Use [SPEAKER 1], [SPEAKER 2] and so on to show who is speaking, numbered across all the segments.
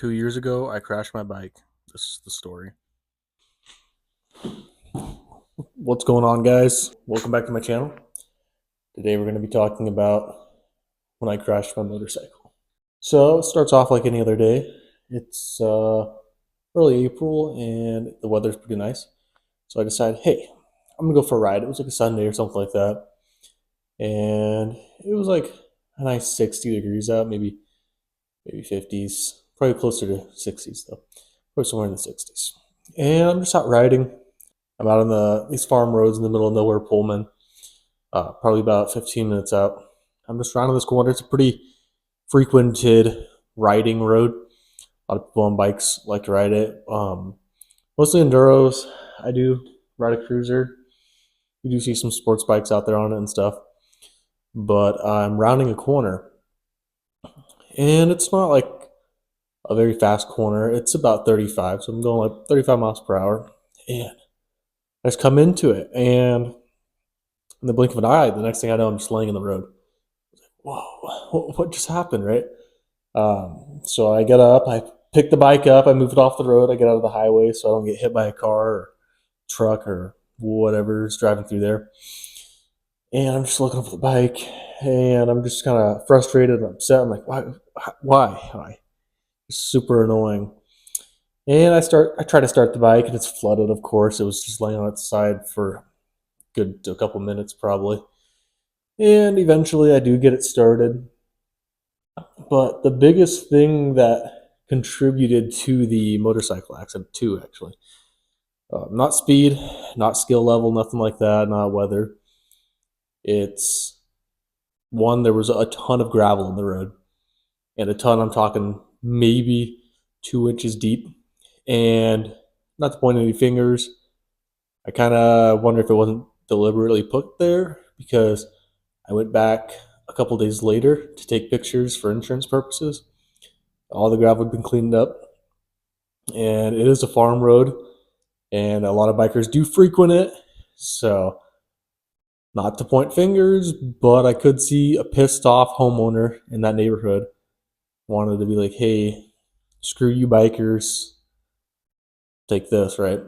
[SPEAKER 1] 2 years ago, I crashed my bike. This is the story. What's going on, guys? Welcome back to my channel. Today, we're going to be talking about when I crashed my motorcycle. So, it starts off like any other day. It's early April and the weather's pretty nice. So, I decided, hey, I'm going to go for a ride. It was like a Sunday or something like that. And it was like a nice 60 degrees out, maybe 50s, probably closer to 60s though, probably somewhere in the 60s. And I'm just out riding. I'm out on these farm roads in the middle of nowhere, Pullman, probably about 15 minutes out. I'm just riding this corner. It's a pretty frequented riding road. A lot of people on bikes like to ride it. Mostly enduros. I do ride a cruiser. You do see some sports bikes out there on it and stuff. But I'm rounding a corner, and it's not like a very fast corner. It's about 35, so I'm going like 35 miles per hour. And I just come into it, and in the blink of an eye, the next thing I know, I'm just laying in the road. Whoa, what just happened, right? So I get up, I pick the bike up, I move it off the road, I get out of the highway so I don't get hit by a car or truck or whatever is driving through there. And I'm just looking for the bike, and I'm just kind of frustrated and upset. I'm like, why? It's super annoying. And I try to start the bike, and it's flooded, of course. It was just laying on its side for a couple minutes probably. And eventually I do get it started. But the biggest thing that contributed to the motorcycle accident, too, actually, not speed, not skill level, nothing like that, not weather. It's one, there was a ton of gravel in the road. And a ton, I'm talking maybe 2 inches deep. And not to point any fingers, I kind of wonder if it wasn't deliberately put there, because I went back a couple days later to take pictures for insurance purposes. All the gravel had been cleaned up, and it is a farm road, and a lot of bikers do frequent it. So, not to point fingers, but I could see a pissed off homeowner in that neighborhood wanted to be like, hey, screw you bikers, take this, right?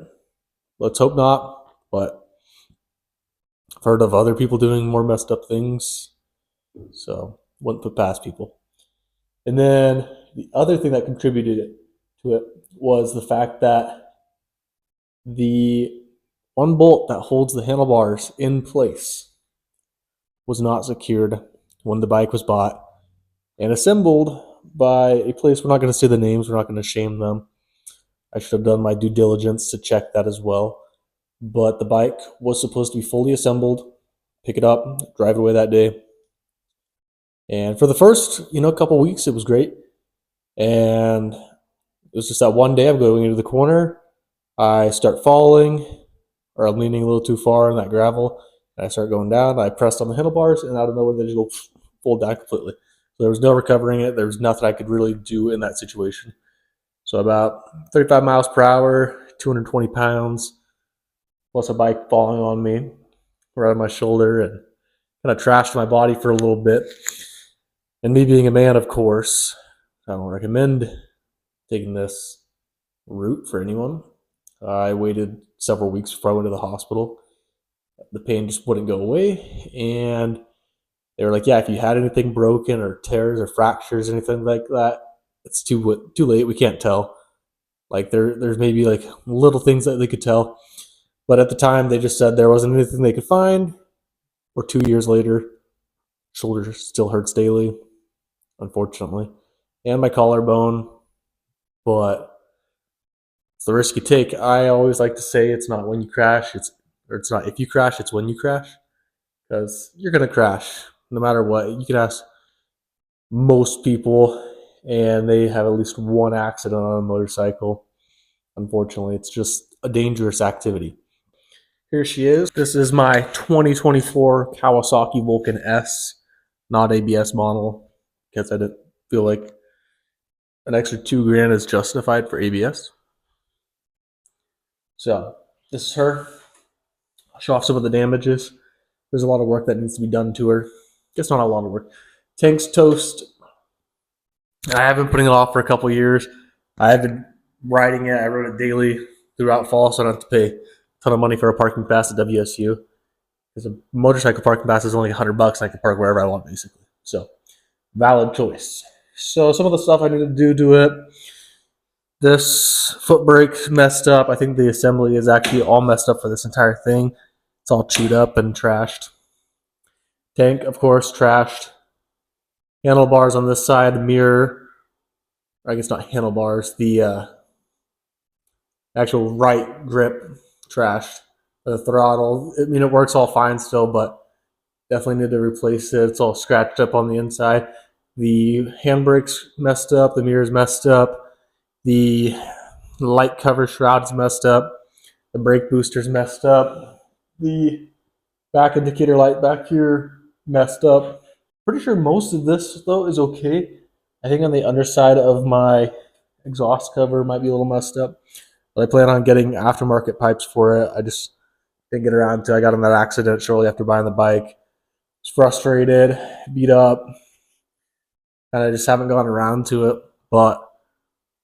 [SPEAKER 1] Let's hope not, but I've heard of other people doing more messed up things, so wouldn't put past people. And then the other thing that contributed to it was the fact that the one bolt that holds the handlebars in place was not secured when the bike was bought and assembled by a place. We're not going to say the names, we're not going to shame them. I should have done my due diligence to check that as well. But the bike was supposed to be fully assembled, pick it up, drive it away that day. And for the first, couple weeks, it was great. And it was just that one day I'm going into the corner, I start falling, or I'm leaning a little too far in that gravel, and I start going down. I pressed on the handlebars, and out of nowhere, they just go fold down completely. So there was no recovering it. There was nothing I could really do in that situation. So about 35 miles per hour, 220 pounds, plus a bike falling on me right on my shoulder, and kind of trashed my body for a little bit. And me being a man, of course, I don't recommend taking this route for anyone. I waited several weeks before I went to the hospital. The pain just wouldn't go away, and they were like, yeah, if you had anything broken or tears or fractures, anything like that, it's too late. We can't tell. Like there's maybe like little things that they could tell. But at the time, they just said there wasn't anything they could find. Or 2 years later, shoulder still hurts daily, unfortunately, and my collarbone. But it's the risk you take. I always like to say it's not when you crash, it's not if you crash, it's when you crash, because you're gonna crash no matter what. You can ask most people, and they have at least one accident on a motorcycle. Unfortunately, it's just a dangerous activity. Here she is. This is my 2024 Kawasaki Vulcan S, not ABS model, because I didn't feel like an extra $2,000 is justified for ABS. So this is her. I'll show off some of the damages. There's a lot of work that needs to be done to her. Just not a lot of work. Tank's toast. I have been putting it off for a couple years. I've been riding it. I rode it daily throughout fall, so I don't have to pay a ton of money for a parking pass at WSU. Because a motorcycle parking pass is only $100, and I can park wherever I want, basically. So, valid choice. So, some of the stuff I need to do to it. This foot brake messed up. I think the assembly is actually all messed up for this entire thing. It's all chewed up and trashed. Tank, of course, trashed. Handlebars on this side, the mirror. I guess not handlebars. The actual right grip trashed. The throttle. I mean, it works all fine still, but definitely need to replace it. It's all scratched up on the inside. The handbrakes messed up. The mirror's messed up. The light cover shroud's messed up. The brake booster's messed up. The back indicator light back here messed up. Pretty sure most of this though is okay. I think on the underside of my exhaust cover might be a little messed up. But I plan on getting aftermarket pipes for it. I just didn't get around to. I got in that accident shortly after buying the bike. Was frustrated, beat up, and I just haven't gone around to it. But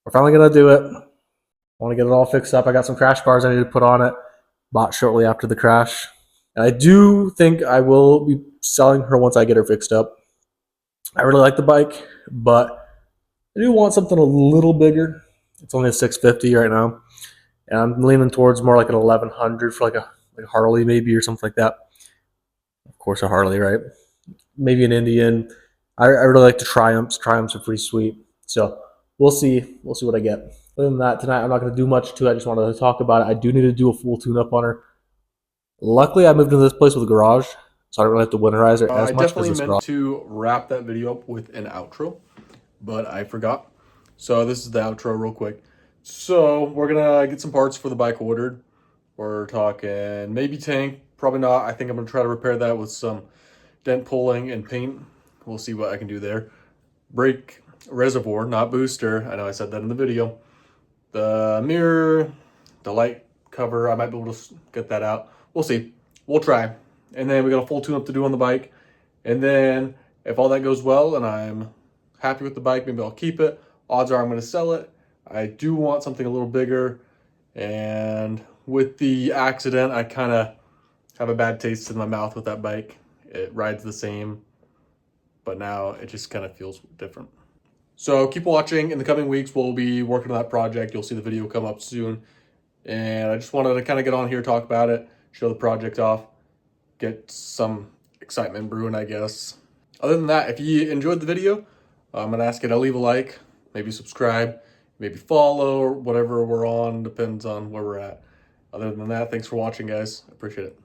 [SPEAKER 1] we're finally gonna do it. I want to get it all fixed up. I got some crash bars I need to put on it. Bought shortly after the crash. And I do think I will be selling her once I get her fixed up. I really like the bike, but I do want something a little bigger. It's only a 650 right now. And I'm leaning towards more like an 1100 for like a Harley maybe or something like that. Of course, a Harley, right? Maybe an Indian. I really like the Triumphs. Triumphs are pretty sweet. So we'll see. We'll see what I get. Other than that, tonight I'm not going to do much to it. I just wanted to talk about it. I do need to do a full tune-up on her. Luckily, I moved into this place with a garage, so I don't really have to winterize it as
[SPEAKER 2] I
[SPEAKER 1] much
[SPEAKER 2] definitely
[SPEAKER 1] because this
[SPEAKER 2] meant
[SPEAKER 1] garage.
[SPEAKER 2] to wrap that video up with an outro, but I forgot. So this is the outro real quick. So we're gonna get some parts for the bike ordered. We're talking maybe tank, probably not. I think I'm gonna try to repair that with some dent pulling and paint. We'll see what I can do there. Brake reservoir, not booster. I know I said that in the video. The mirror, the light cover, I might be able to get that out. We'll see. We'll try. And then we got a full tune-up to do on the bike. And then if all that goes well and I'm happy with the bike, maybe I'll keep it. Odds are I'm going to sell it. I do want something a little bigger. And with the accident, I kind of have a bad taste in my mouth with that bike. It rides the same, but now it just kind of feels different. So keep watching. In the coming weeks, we'll be working on that project. You'll see the video come up soon. And I just wanted to kind of get on here, talk about it, show the project off, get some excitement brewing, I guess. Other than that, if you enjoyed the video, I'm going to ask you to leave a like, maybe subscribe, maybe follow, or whatever we're on, depends on where we're at. Other than that, thanks for watching, guys. I appreciate it.